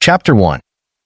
Chapter 1.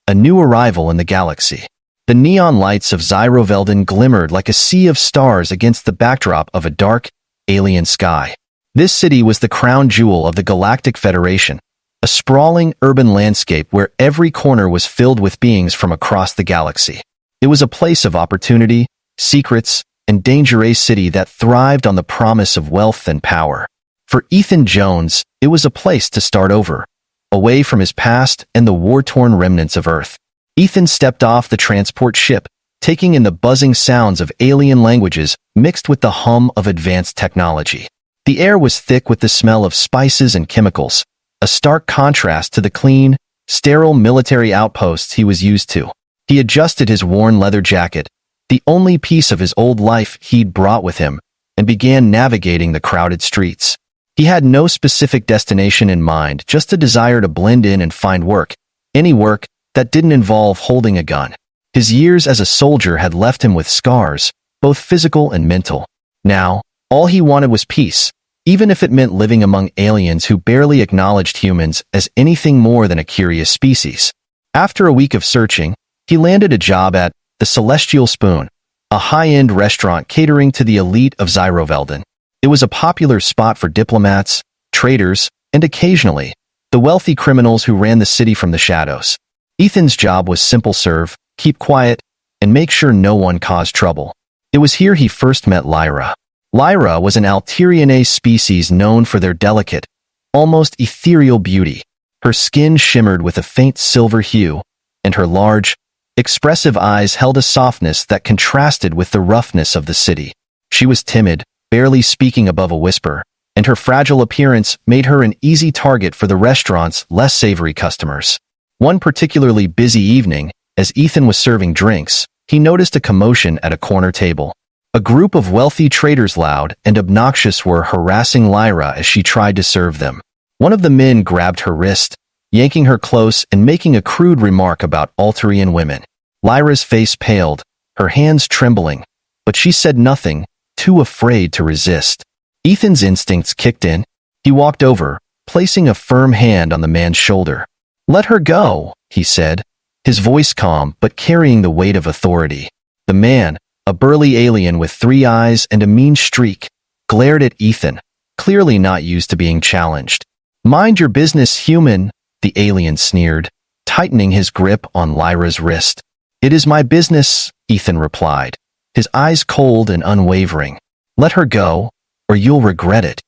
A New Arrival in the Galaxy. The neon lights of Zyrovelden glimmered like a sea of stars against the backdrop of a dark, alien sky. This city was the crown jewel of the Galactic Federation, a sprawling urban landscape where every corner was filled with beings from across the galaxy. It was a place of opportunity, secrets, and danger, a city that thrived on the promise of wealth and power. For Ethan Jones, it was a place to start over, away from his past and the war-torn remnants of Earth. Ethan stepped off the transport ship, taking in the buzzing sounds of alien languages mixed with the hum of advanced technology. The air was thick with the smell of spices and chemicals, a stark contrast to the clean, sterile military outposts he was used to. He adjusted his worn leather jacket, the only piece of his old life he'd brought with him, and began navigating the crowded streets. He had no specific destination in mind, just a desire to blend in and find work, any work that didn't involve holding a gun. His years as a soldier had left him with scars, both physical and mental. Now, all he wanted was peace, even if it meant living among aliens who barely acknowledged humans as anything more than a curious species. After a week of searching, he landed a job at the Celestial Spoon, a high-end restaurant catering to the elite of Zyrovelden. It was a popular spot for diplomats, traders, and occasionally, the wealthy criminals who ran the city from the shadows. Ethan's job was simple: serve, keep quiet, and make sure no one caused trouble. It was here he first met Lyra. Lyra was an Alterianae species known for their delicate, almost ethereal beauty. Her skin shimmered with a faint silver hue, and her large, expressive eyes held a softness that contrasted with the roughness of the city. She was timid, barely speaking above a whisper, and her fragile appearance made her an easy target for the restaurant's less savory customers. One particularly busy evening, as Ethan was serving drinks, he noticed a commotion at a corner table. A group of wealthy traders, loud and obnoxious, were harassing Lyra as she tried to serve them. One of the men grabbed her wrist, yanking her close and making a crude remark about Alterian women. Lyra's face paled, her hands trembling, but she said nothing, too afraid to resist. Ethan's instincts kicked in. He walked over, placing a firm hand on the man's shoulder. "Let her go," he said, his voice calm but carrying the weight of authority. The man, a burly alien with 3 eyes and a mean streak, glared at Ethan, clearly not used to being challenged. "Mind your business, human," the alien sneered, tightening his grip on Lyra's wrist. "It is my business," Ethan replied, his eyes cold and unwavering. "Let her go, or you'll regret it."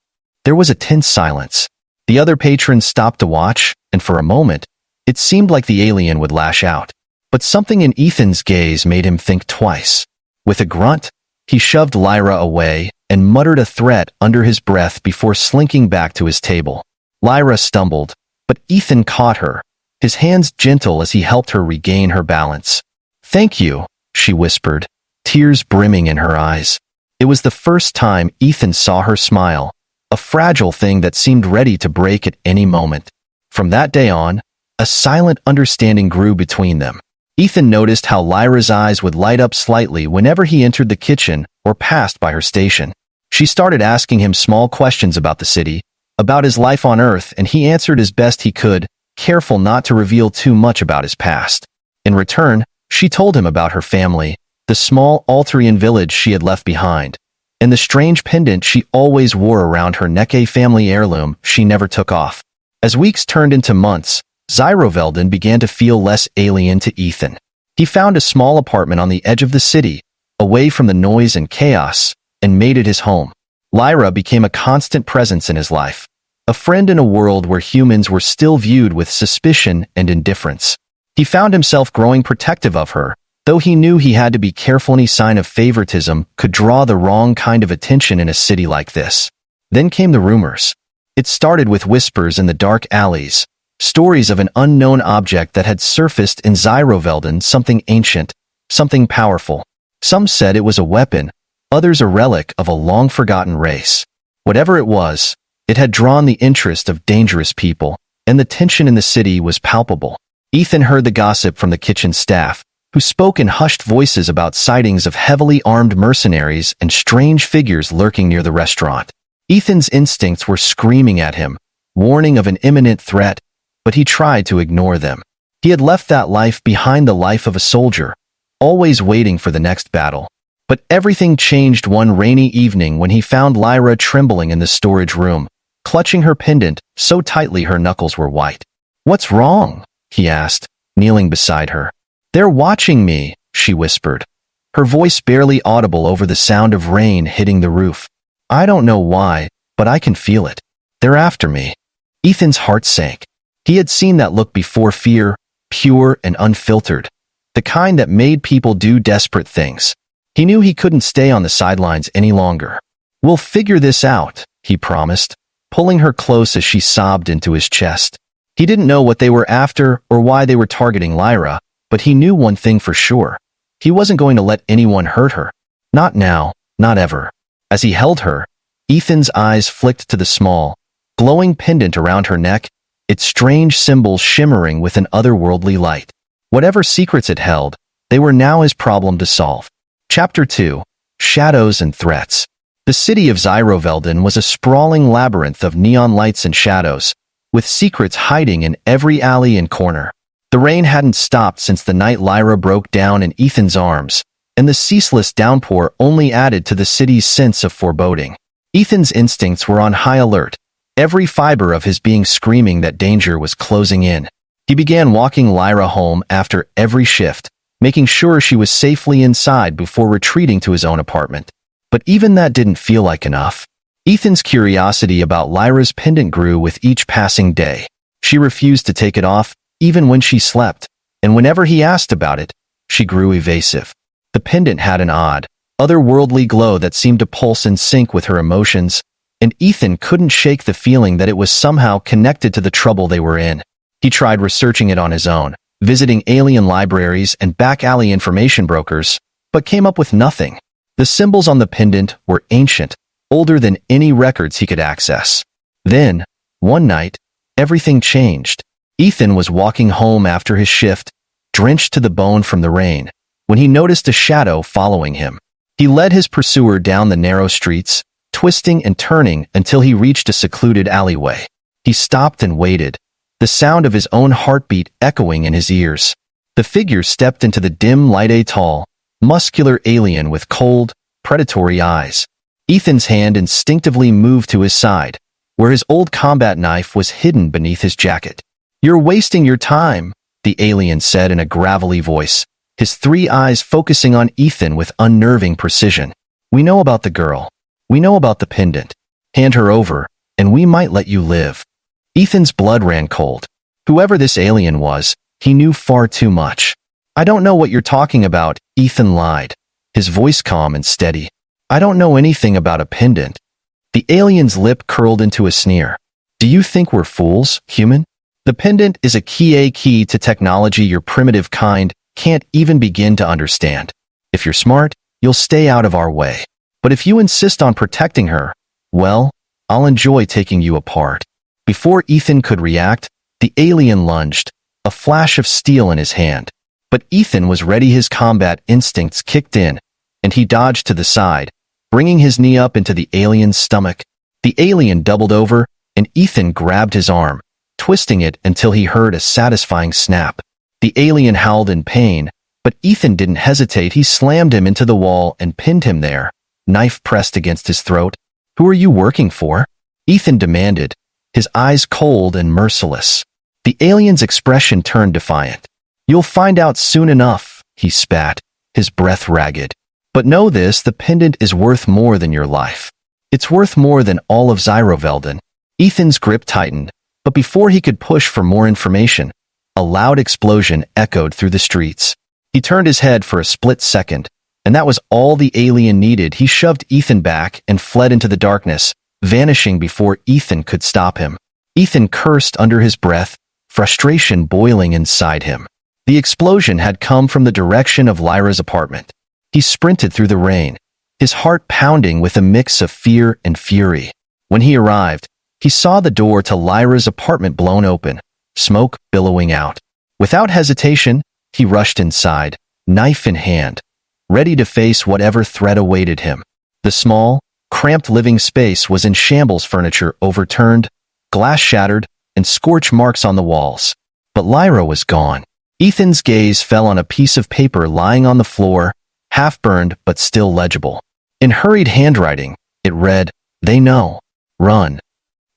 There was a tense silence. The other patrons stopped to watch, and for a moment, it seemed like the alien would lash out. But something in Ethan's gaze made him think twice. With a grunt, he shoved Lyra away and muttered a threat under his breath before slinking back to his table. Lyra stumbled, but Ethan caught her, his hands gentle as he helped her regain her balance. "Thank you," she whispered, tears brimming in her eyes. It was the first time Ethan saw her smile, a fragile thing that seemed ready to break at any moment. From that day on, a silent understanding grew between them. Ethan noticed how Lyra's eyes would light up slightly whenever he entered the kitchen or passed by her station. She started asking him small questions about the city, about his life on Earth, and he answered as best he could, careful not to reveal too much about his past. In return, she told him about her family, the small Alterian village she had left behind, and the strange pendant she always wore around her neck, a family heirloom she never took off. As weeks turned into months, Zyrovelden began to feel less alien to Ethan. He found a small apartment on the edge of the city, away from the noise and chaos, and made it his home. Lyra became a constant presence in his life, a friend in a world where humans were still viewed with suspicion and indifference. He found himself growing protective of her, though he knew he had to be careful. Any sign of favoritism could draw the wrong kind of attention in a city like this. Then came the rumors. It started with whispers in the dark alleys, stories of an unknown object that had surfaced in Zyrovelden, something ancient, something powerful. Some said it was a weapon, others a relic of a long-forgotten race. Whatever it was, it had drawn the interest of dangerous people, and the tension in the city was palpable. Ethan heard the gossip from the kitchen staff, who spoke in hushed voices about sightings of heavily armed mercenaries and strange figures lurking near the restaurant. Ethan's instincts were screaming at him, warning of an imminent threat, but he tried to ignore them. He had left that life behind, the life of a soldier, always waiting for the next battle. But everything changed one rainy evening when he found Lyra trembling in the storage room, clutching her pendant so tightly her knuckles were white. "What's wrong?" he asked, kneeling beside her. "They're watching me," she whispered, her voice barely audible over the sound of rain hitting the roof. "I don't know why, but I can feel it. They're after me." Ethan's heart sank. He had seen that look before, fear, pure and unfiltered, the kind that made people do desperate things. He knew he couldn't stay on the sidelines any longer. "We'll figure this out," he promised, pulling her close as she sobbed into his chest. He didn't know what they were after or why they were targeting Lyra, but he knew one thing for sure. He wasn't going to let anyone hurt her. Not now, not ever. As he held her, Ethan's eyes flicked to the small, glowing pendant around her neck, its strange symbols shimmering with an otherworldly light. Whatever secrets it held, they were now his problem to solve. Chapter 2. Shadows and Threats. The city of Zyrovelden was a sprawling labyrinth of neon lights and shadows, with secrets hiding in every alley and corner. The rain hadn't stopped since the night Lyra broke down in Ethan's arms, and the ceaseless downpour only added to the city's sense of foreboding. Ethan's instincts were on high alert, every fiber of his being screaming that danger was closing in. He began walking Lyra home after every shift, making sure she was safely inside before retreating to his own apartment. But even that didn't feel like enough. Ethan's curiosity about Lyra's pendant grew with each passing day. She refused to take it off, even when she slept, and whenever he asked about it, she grew evasive. The pendant had an odd, otherworldly glow that seemed to pulse in sync with her emotions, and Ethan couldn't shake the feeling that it was somehow connected to the trouble they were in. He tried researching it on his own, visiting alien libraries and back-alley information brokers, but came up with nothing. The symbols on the pendant were ancient, older than any records he could access. Then, one night, everything changed. Ethan was walking home after his shift, drenched to the bone from the rain, when he noticed a shadow following him. He led his pursuer down the narrow streets, twisting and turning until he reached a secluded alleyway. He stopped and waited, the sound of his own heartbeat echoing in his ears. The figure stepped into the dim light, a tall, muscular alien with cold, predatory eyes. Ethan's hand instinctively moved to his side, where his old combat knife was hidden beneath his jacket. "You're wasting your time," the alien said in a gravelly voice, his three eyes focusing on Ethan with unnerving precision. "We know about the girl. We know about the pendant. Hand her over, and we might let you live." Ethan's blood ran cold. Whoever this alien was, he knew far too much. "I don't know what you're talking about," Ethan lied, his voice calm and steady. "I don't know anything about a pendant." The alien's lip curled into a sneer. "Do you think we're fools, human? The pendant is a key to technology your primitive kind can't even begin to understand. If you're smart, you'll stay out of our way. But if you insist on protecting her, well, I'll enjoy taking you apart." Before Ethan could react, the alien lunged, a flash of steel in his hand. But Ethan was ready. His combat instincts kicked in, and he dodged to the side, bringing his knee up into the alien's stomach. The alien doubled over, and Ethan grabbed his arm, twisting it until he heard a satisfying snap. The alien howled in pain, but Ethan didn't hesitate. He slammed him into the wall and pinned him there, knife pressed against his throat. "Who are you working for?" Ethan demanded, his eyes cold and merciless. The alien's expression turned defiant. "You'll find out soon enough," he spat, his breath ragged. "But know this, the pendant is worth more than your life. It's worth more than all of Zyrovelden." Ethan's grip tightened, but before he could push for more information, a loud explosion echoed through the streets. He turned his head for a split second, and that was all the alien needed. He shoved Ethan back and fled into the darkness, vanishing before Ethan could stop him. Ethan cursed under his breath, frustration boiling inside him. The explosion had come from the direction of Lyra's apartment. He sprinted through the rain, his heart pounding with a mix of fear and fury. When he arrived, he saw the door to Lyra's apartment blown open, smoke billowing out. Without hesitation, he rushed inside, knife in hand, ready to face whatever threat awaited him. The small, cramped living space was in shambles, furniture overturned, glass shattered, and scorch marks on the walls. But Lyra was gone. Ethan's gaze fell on a piece of paper lying on the floor, half-burned but still legible. In hurried handwriting, it read, "They know. Run."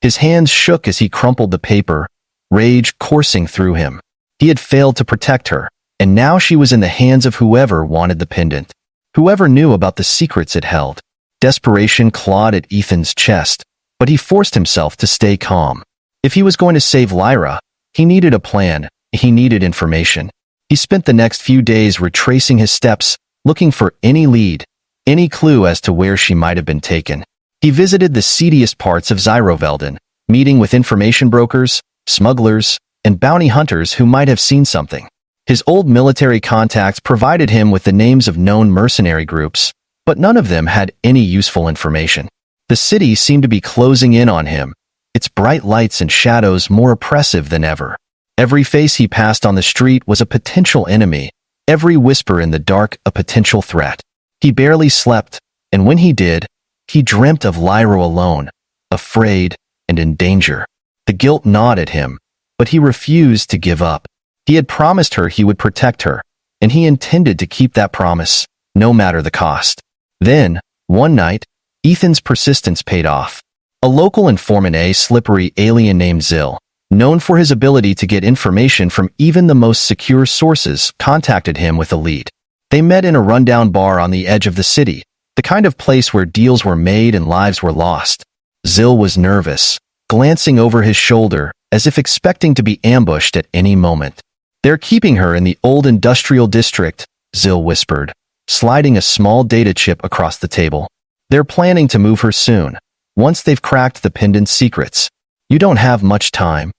His hands shook as he crumpled the paper, rage coursing through him. He had failed to protect her, and now she was in the hands of whoever wanted the pendant, whoever knew about the secrets it held. Desperation clawed at Ethan's chest, but he forced himself to stay calm. If he was going to save Lyra, he needed a plan, he needed information. He spent the next few days retracing his steps, looking for any lead, any clue as to where she might have been taken. He visited the seediest parts of Zyrovelden, meeting with information brokers, smugglers, and bounty hunters who might have seen something. His old military contacts provided him with the names of known mercenary groups, but none of them had any useful information. The city seemed to be closing in on him, its bright lights and shadows more oppressive than ever. Every face he passed on the street was a potential enemy, every whisper in the dark a potential threat. He barely slept, and when he did, he dreamt of Lyra alone, afraid and in danger. The guilt gnawed at him, but he refused to give up. He had promised her he would protect her, and he intended to keep that promise, no matter the cost. Then, one night, Ethan's persistence paid off. A local informant, a slippery alien named Zill, known for his ability to get information from even the most secure sources, contacted him with a lead. They met in a rundown bar on the edge of the city, the kind of place where deals were made and lives were lost. Zill was nervous, glancing over his shoulder, as if expecting to be ambushed at any moment. "They're keeping her in the old industrial district," Zill whispered, sliding a small data chip across the table. "They're planning to move her soon, once they've cracked the pendant's secrets. You don't have much time."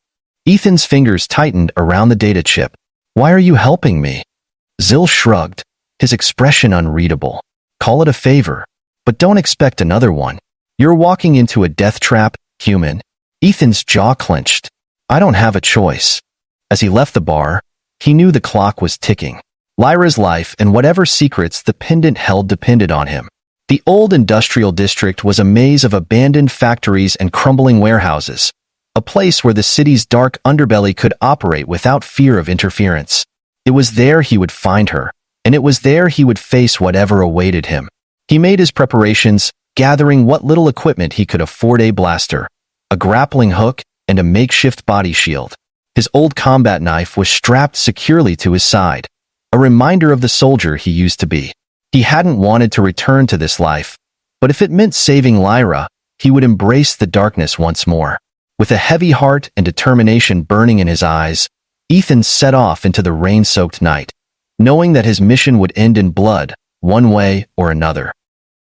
Ethan's fingers tightened around the data chip. "Why are you helping me?" Zill shrugged, his expression unreadable. "Call it a favor, but don't expect another one. You're walking into a death trap, human." Ethan's jaw clenched. "I don't have a choice." As he left the bar, he knew the clock was ticking. Lyra's life and whatever secrets the pendant held depended on him. The old industrial district was a maze of abandoned factories and crumbling warehouses, a place where the city's dark underbelly could operate without fear of interference. It was there he would find her, and it was there he would face whatever awaited him. He made his preparations, gathering what little equipment he could afford: a blaster, a grappling hook, and a makeshift body shield. His old combat knife was strapped securely to his side, a reminder of the soldier he used to be. He hadn't wanted to return to this life, but if it meant saving Lyra, he would embrace the darkness once more. With a heavy heart and determination burning in his eyes, Ethan set off into the rain-soaked night, knowing that his mission would end in blood, one way or another.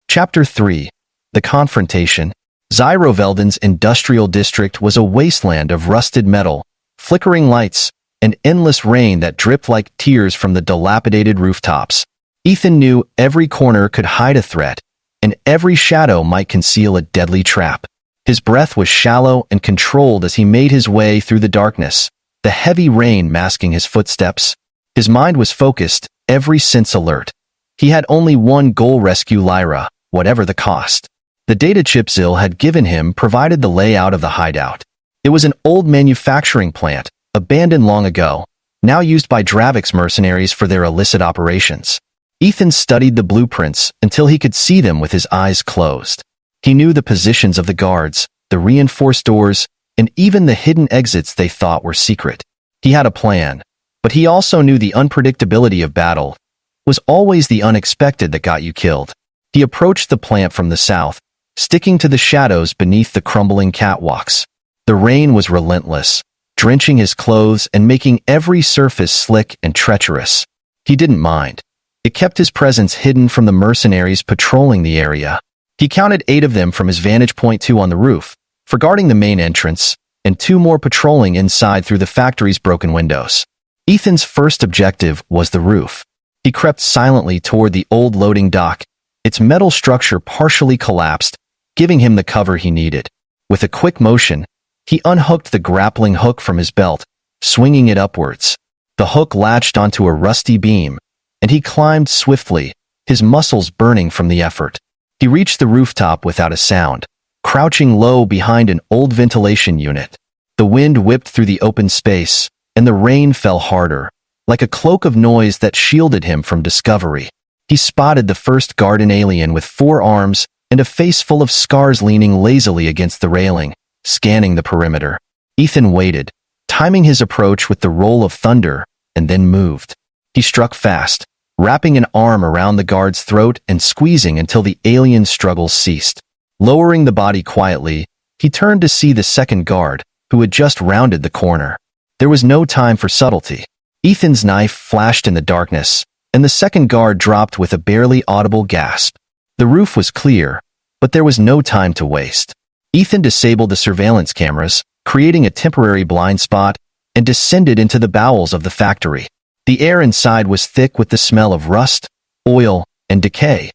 Chapter 3. The Confrontation. Zyrovelden's industrial district was a wasteland of rusted metal, flickering lights, and endless rain that dripped like tears from the dilapidated rooftops. Ethan knew every corner could hide a threat, and every shadow might conceal a deadly trap. His breath was shallow and controlled as he made his way through the darkness, the heavy rain masking his footsteps. His mind was focused, every sense alert. He had only one goal: rescue Lyra, whatever the cost. The data chip Zill had given him provided the layout of the hideout. It was an old manufacturing plant, abandoned long ago, now used by Dravix mercenaries for their illicit operations. Ethan studied the blueprints until he could see them with his eyes closed. He knew the positions of the guards, the reinforced doors, and even the hidden exits they thought were secret. He had a plan, but he also knew the unpredictability of battle was always the unexpected that got you killed. He approached the plant from the south, sticking to the shadows beneath the crumbling catwalks. The rain was relentless, drenching his clothes and making every surface slick and treacherous. He didn't mind. It kept his presence hidden from the mercenaries patrolling the area. He counted 8 of them from his vantage point, 2 on the roof, for guarding the main entrance, and 2 more patrolling inside through the factory's broken windows. Ethan's first objective was the roof. He crept silently toward the old loading dock, its metal structure partially collapsed, giving him the cover he needed. With a quick motion, he unhooked the grappling hook from his belt, swinging it upwards. The hook latched onto a rusty beam, and he climbed swiftly, his muscles burning from the effort. He reached the rooftop without a sound, crouching low behind an old ventilation unit. The wind whipped through the open space, and the rain fell harder, like a cloak of noise that shielded him from discovery. He spotted the first garden alien with 4 arms and a face full of scars leaning lazily against the railing, scanning the perimeter. Ethan waited, timing his approach with the roll of thunder, and then moved. He struck fast, wrapping an arm around the guard's throat and squeezing until the alien's struggles ceased. Lowering the body quietly, he turned to see the second guard, who had just rounded the corner. There was no time for subtlety. Ethan's knife flashed in the darkness, and the second guard dropped with a barely audible gasp. The roof was clear, but there was no time to waste. Ethan disabled the surveillance cameras, creating a temporary blind spot, and descended into the bowels of the factory. The air inside was thick with the smell of rust, oil, and decay,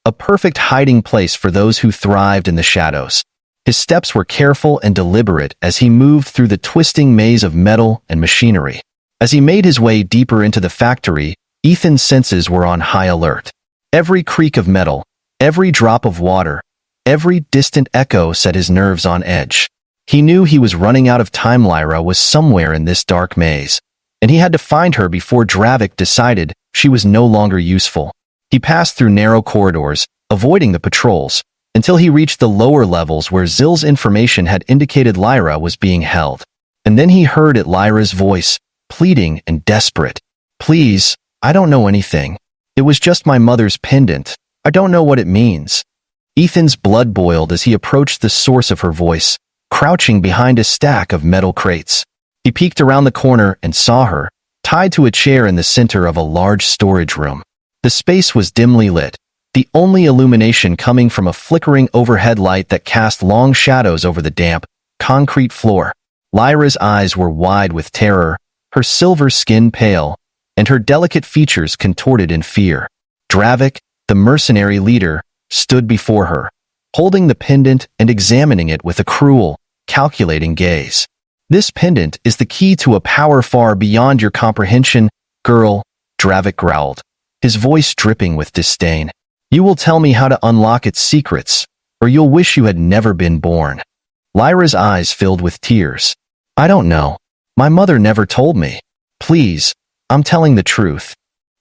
a perfect hiding place for those who thrived in the shadows. His steps were careful and deliberate as he moved through the twisting maze of metal and machinery. As he made his way deeper into the factory, Ethan's senses were on high alert. Every creak of metal, every drop of water, every distant echo set his nerves on edge. He knew he was running out of time. Lyra was somewhere in this dark maze, and he had to find her before Dravik decided she was no longer useful. He passed through narrow corridors, avoiding the patrols, until he reached the lower levels where Zill's information had indicated Lyra was being held. And then he heard it, Lyra's voice, pleading and desperate. "Please, I don't know anything. It was just my mother's pendant. I don't know what it means." Ethan's blood boiled as he approached the source of her voice, crouching behind a stack of metal crates. He peeked around the corner and saw her, tied to a chair in the center of a large storage room. The space was dimly lit, the only illumination coming from a flickering overhead light that cast long shadows over the damp, concrete floor. Lyra's eyes were wide with terror, her silver skin pale, and her delicate features contorted in fear. Dravik, the mercenary leader, stood before her, holding the pendant and examining it with a cruel, calculating gaze. "This pendant is the key to a power far beyond your comprehension, girl," Dravik growled, his voice dripping with disdain. "You will tell me how to unlock its secrets, or you'll wish you had never been born." Lyra's eyes filled with tears. "I don't know. My mother never told me. Please, I'm telling the truth."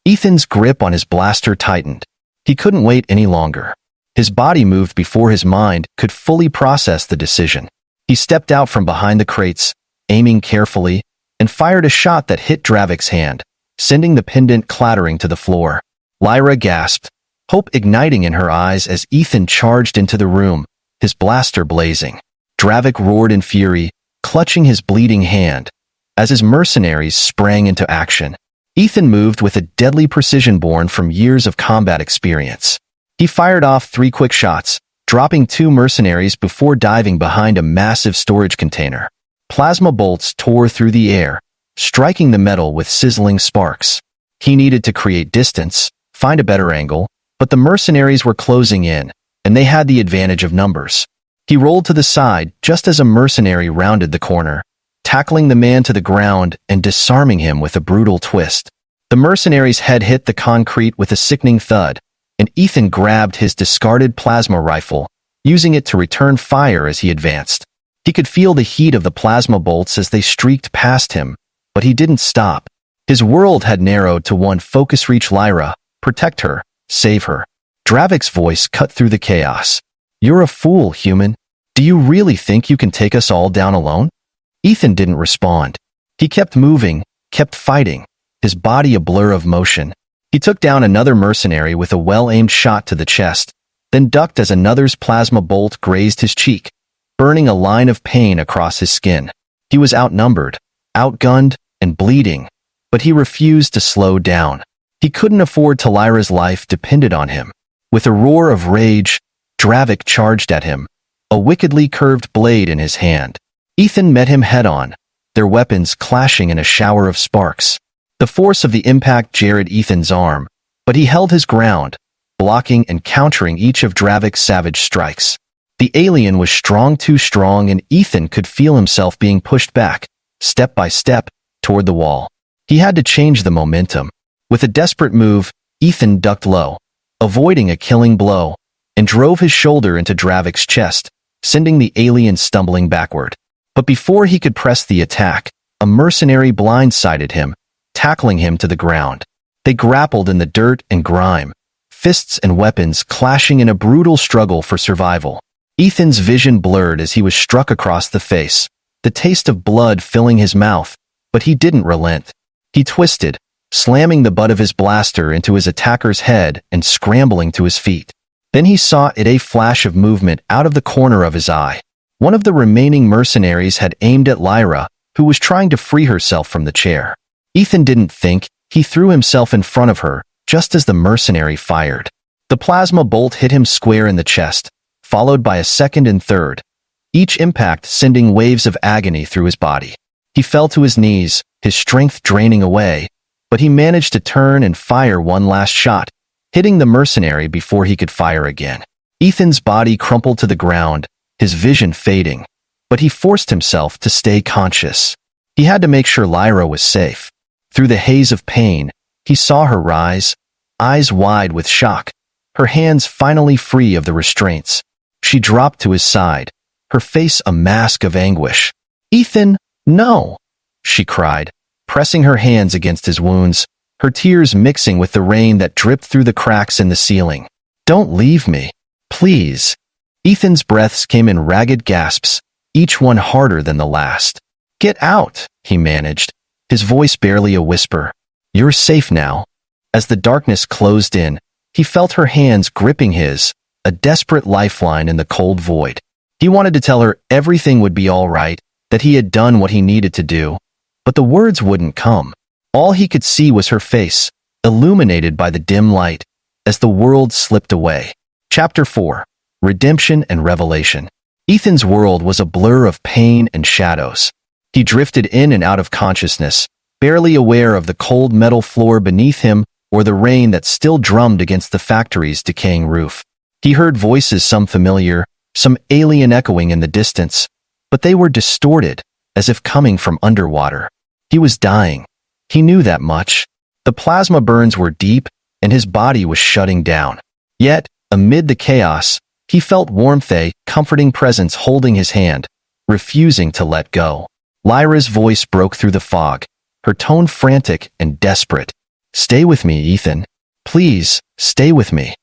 Ethan's grip on his blaster tightened. He couldn't wait any longer. His body moved before his mind could fully process the decision. He stepped out from behind the crates, aiming carefully, and fired a shot that hit Dravik's hand, sending the pendant clattering to the floor. Lyra gasped, hope igniting in her eyes as Ethan charged into the room, his blaster blazing. Dravik roared in fury, clutching his bleeding hand, as his mercenaries sprang into action. Ethan moved with a deadly precision born from years of combat experience. He fired off 3 quick shots, dropping 2 mercenaries before diving behind a massive storage container. Plasma bolts tore through the air, striking the metal with sizzling sparks. He needed to create distance, find a better angle, but the mercenaries were closing in, and they had the advantage of numbers. He rolled to the side just as a mercenary rounded the corner, tackling the man to the ground and disarming him with a brutal twist. The mercenary's head hit the concrete with a sickening thud, and Ethan grabbed his discarded plasma rifle, using it to return fire as he advanced. He could feel the heat of the plasma bolts as they streaked past him, but he didn't stop. His world had narrowed to one focus: reach Lyra, protect her, save her. Dravik's voice cut through the chaos. "You're a fool, human. Do you really think you can take us all down alone?" Ethan didn't respond. He kept moving, kept fighting, his body a blur of motion. He took down another mercenary with a well-aimed shot to the chest, then ducked as another's plasma bolt grazed his cheek, burning a line of pain across his skin. He was outnumbered, outgunned, and bleeding, but he refused to slow down. He couldn't afford to. Lyra's life depended on him. With a roar of rage, Dravik charged at him, a wickedly curved blade in his hand. Ethan met him head-on, their weapons clashing in a shower of sparks. The force of the impact jarred Ethan's arm, but he held his ground, blocking and countering each of Dravik's savage strikes. The alien was strong, too strong, and Ethan could feel himself being pushed back, step by step, toward the wall. He had to change the momentum. With a desperate move, Ethan ducked low, avoiding a killing blow, and drove his shoulder into Dravik's chest, sending the alien stumbling backward. But before he could press the attack, a mercenary blindsided him, tackling him to the ground. They grappled in the dirt and grime, fists and weapons clashing in a brutal struggle for survival. Ethan's vision blurred as he was struck across the face, the taste of blood filling his mouth, but he didn't relent. He twisted, slamming the butt of his blaster into his attacker's head and scrambling to his feet. Then he saw a flash of movement out of the corner of his eye. One of the remaining mercenaries had aimed at Lyra, who was trying to free herself from the chair. Ethan didn't think, he threw himself in front of her, just as the mercenary fired. The plasma bolt hit him square in the chest, followed by a second and third, each impact sending waves of agony through his body. He fell to his knees, his strength draining away, but he managed to turn and fire one last shot, hitting the mercenary before he could fire again. Ethan's body crumpled to the ground, his vision fading, but he forced himself to stay conscious. He had to make sure Lyra was safe. Through the haze of pain, he saw her rise, eyes wide with shock, her hands finally free of the restraints. She dropped to his side, her face a mask of anguish. "Ethan, no!" she cried, pressing her hands against his wounds, her tears mixing with the rain that dripped through the cracks in the ceiling. "Don't leave me, please." Ethan's breaths came in ragged gasps, each one harder than the last. "Get out," he managed, his voice barely a whisper. "You're safe now." As the darkness closed in, he felt her hands gripping his, a desperate lifeline in the cold void. He wanted to tell her everything would be all right, that he had done what he needed to do, but the words wouldn't come. All he could see was her face, illuminated by the dim light, as the world slipped away. Chapter 4. Redemption and Revelation. Ethan's world was a blur of pain and shadows. He drifted in and out of consciousness, barely aware of the cold metal floor beneath him or the rain that still drummed against the factory's decaying roof. He heard voices, some familiar, some alien echoing in the distance, but they were distorted, as if coming from underwater. He was dying. He knew that much. The plasma burns were deep, and his body was shutting down. Yet, amid the chaos, he felt warmth, a comforting presence holding his hand, refusing to let go. Lyra's voice broke through the fog, her tone frantic and desperate. "Stay with me, Ethan. Please, stay with me."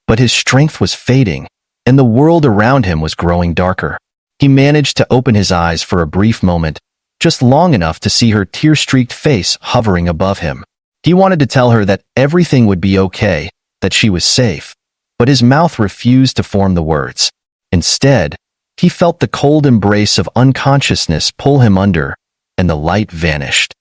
But his strength was fading, and the world around him was growing darker. He managed to open his eyes for a brief moment, just long enough to see her tear-streaked face hovering above him. He wanted to tell her that everything would be okay, that she was safe, but his mouth refused to form the words. Instead, he felt the cold embrace of unconsciousness pull him under, and the light vanished.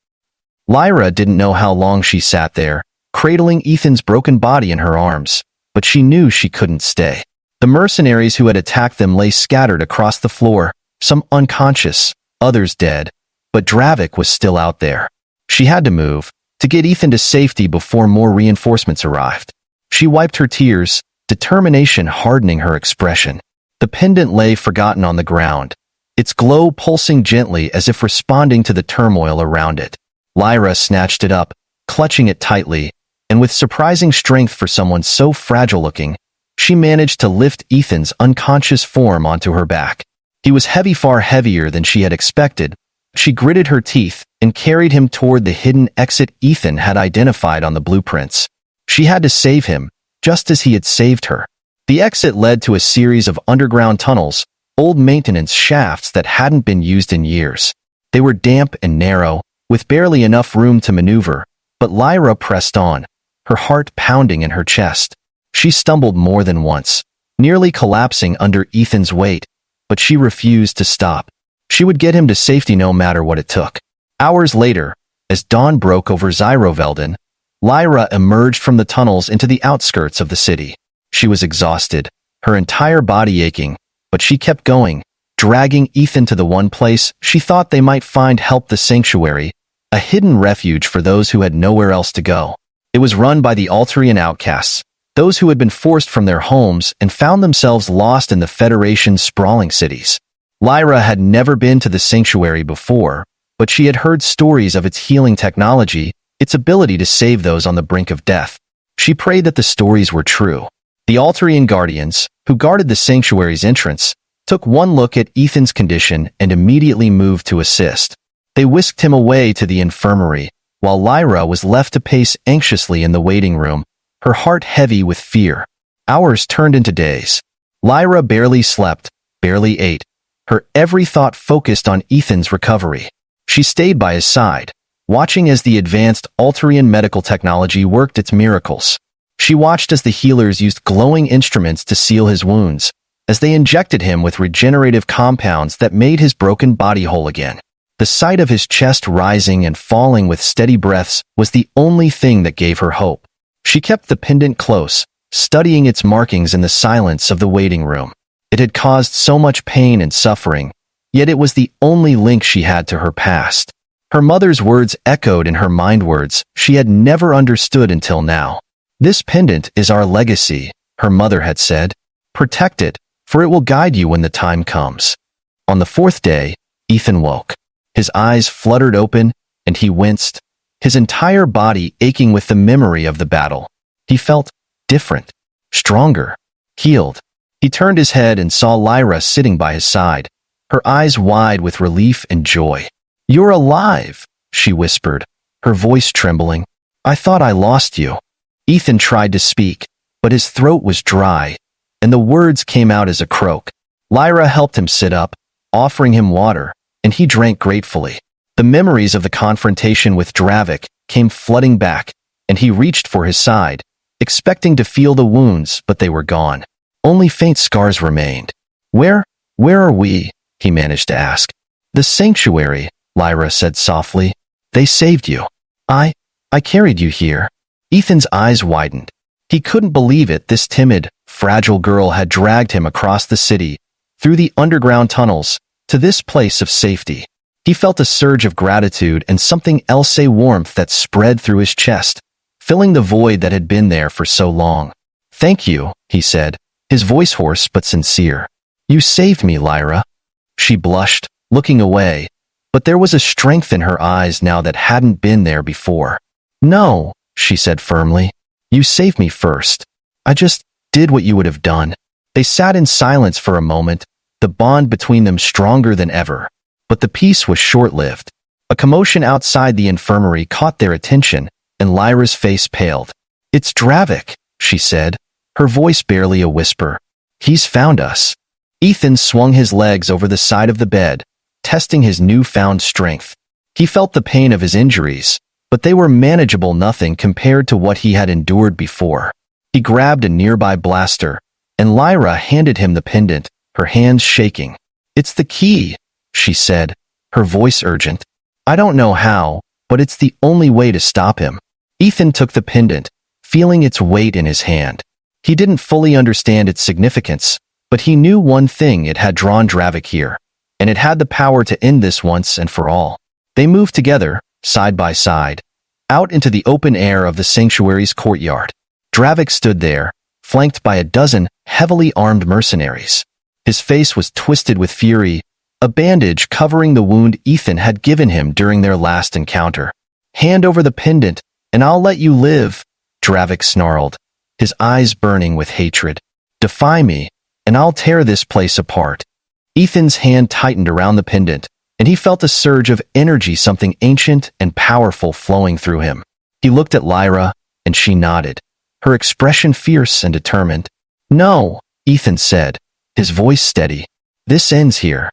Lyra didn't know how long she sat there, cradling Ethan's broken body in her arms, but she knew she couldn't stay. The mercenaries who had attacked them lay scattered across the floor, some unconscious, others dead, but Dravik was still out there. She had to move, to get Ethan to safety before more reinforcements arrived. She wiped her tears, determination hardening her expression. The pendant lay forgotten on the ground, its glow pulsing gently as if responding to the turmoil around it. Lyra snatched it up, clutching it tightly, and with surprising strength for someone so fragile-looking, she managed to lift Ethan's unconscious form onto her back. He was heavy, far heavier than she had expected. She gritted her teeth and carried him toward the hidden exit Ethan had identified on the blueprints. She had to save him, just as he had saved her. The exit led to a series of underground tunnels, old maintenance shafts that hadn't been used in years. They were damp and narrow, with barely enough room to maneuver, but Lyra pressed on, her heart pounding in her chest. She stumbled more than once, nearly collapsing under Ethan's weight, but she refused to stop. She would get him to safety no matter what it took. Hours later, as dawn broke over Zyrovelden, Lyra emerged from the tunnels into the outskirts of the city. She was exhausted, her entire body aching, but she kept going, dragging Ethan to the one place she thought they might find help: the sanctuary, a hidden refuge for those who had nowhere else to go. It was run by the Altarian outcasts, those who had been forced from their homes and found themselves lost in the Federation's sprawling cities. Lyra had never been to the sanctuary before, but she had heard stories of its healing technology, its ability to save those on the brink of death. She prayed that the stories were true. The Altarian guardians, who guarded the sanctuary's entrance, took one look at Ethan's condition and immediately moved to assist. They whisked him away to the infirmary, while Lyra was left to pace anxiously in the waiting room, her heart heavy with fear. Hours turned into days. Lyra barely slept, barely ate, her every thought focused on Ethan's recovery. She stayed by his side, watching as the advanced Altarian medical technology worked its miracles. She watched as the healers used glowing instruments to seal his wounds, as they injected him with regenerative compounds that made his broken body whole again. The sight of his chest rising and falling with steady breaths was the only thing that gave her hope. She kept the pendant close, studying its markings in the silence of the waiting room. It had caused so much pain and suffering, yet it was the only link she had to her past. Her mother's words echoed in her mind, words she had never understood until now. "This pendant is our legacy," her mother had said. "Protect it, for it will guide you when the time comes." On the fourth day, Ethan woke. His eyes fluttered open, and he winced, his entire body aching with the memory of the battle. He felt different, stronger, healed. He turned his head and saw Lyra sitting by his side, her eyes wide with relief and joy. "You're alive," she whispered, her voice trembling. "I thought I lost you." Ethan tried to speak, but his throat was dry, and the words came out as a croak. Lyra helped him sit up, offering him water, and he drank gratefully. The memories of the confrontation with Dravik came flooding back, and he reached for his side, expecting to feel the wounds, but they were gone. Only faint scars remained. Where are we?" he managed to ask. "The sanctuary," Lyra said softly. "They saved you. I carried you here." Ethan's eyes widened. He couldn't believe it. This timid, fragile girl had dragged him across the city, through the underground tunnels, to this place of safety. He felt a surge of gratitude and something else, a warmth that spread through his chest, filling the void that had been there for so long. "Thank you," he said, his voice hoarse but sincere. "You saved me, Lyra." She blushed, looking away, but there was a strength in her eyes now that hadn't been there before. "No," she said firmly. "You saved me first. I just did what you would have done." They sat in silence for a moment, the bond between them stronger than ever. But the peace was short-lived. A commotion outside the infirmary caught their attention, and Lyra's face paled. "It's Dravik," she said, her voice barely a whisper. "He's found us." Ethan swung his legs over the side of the bed, testing his newfound strength. He felt the pain of his injuries, but they were manageable, nothing compared to what he had endured before. He grabbed a nearby blaster, and Lyra handed him the pendant, her hands shaking. "It's the key," she said, her voice urgent. "I don't know how, but it's the only way to stop him." Ethan took the pendant, feeling its weight in his hand. He didn't fully understand its significance, but he knew one thing: it had drawn Dravik here, and it had the power to end this once and for all. They moved together, side by side, out into the open air of the sanctuary's courtyard. Dravik stood there, flanked by a dozen heavily armed mercenaries. His face was twisted with fury, a bandage covering the wound Ethan had given him during their last encounter. "Hand over the pendant, and I'll let you live," Dravik snarled, his eyes burning with hatred. "Defy me, and I'll tear this place apart." Ethan's hand tightened around the pendant, and he felt a surge of energy, something ancient and powerful flowing through him. He looked at Lyra, and she nodded, her expression fierce and determined. "No," Ethan said, his voice steady. "This ends here."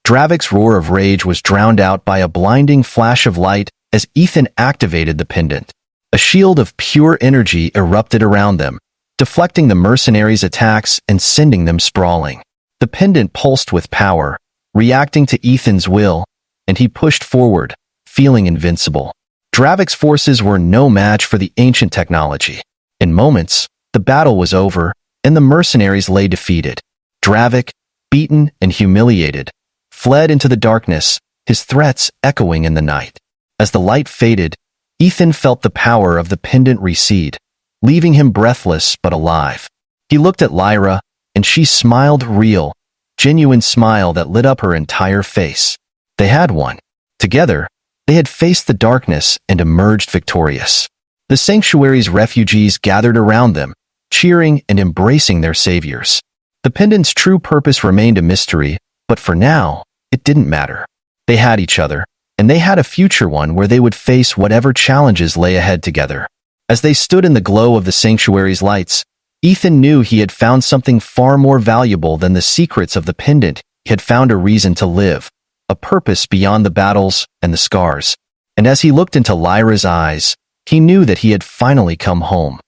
Dravik's roar of rage was drowned out by a blinding flash of light as Ethan activated the pendant. A shield of pure energy erupted around them, deflecting the mercenaries' attacks and sending them sprawling. The pendant pulsed with power, reacting to Ethan's will, and he pushed forward, feeling invincible. Dravik's forces were no match for the ancient technology. In moments, the battle was over, and the mercenaries lay defeated. Dravik, beaten and humiliated, fled into the darkness, his threats echoing in the night. As the light faded, Ethan felt the power of the pendant recede, leaving him breathless but alive. He looked at Lyra, and she smiled, real, genuine smile that lit up her entire face. They had won. Together, they had faced the darkness and emerged victorious. The sanctuary's refugees gathered around them, cheering and embracing their saviors. The pendant's true purpose remained a mystery, but for now, it didn't matter. They had each other, and they had a future one where they would face whatever challenges lay ahead together. As they stood in the glow of the sanctuary's lights, Ethan knew he had found something far more valuable than the secrets of the pendant. He had found a reason to live, a purpose beyond the battles and the scars. And as he looked into Lyra's eyes, he knew that he had finally come home.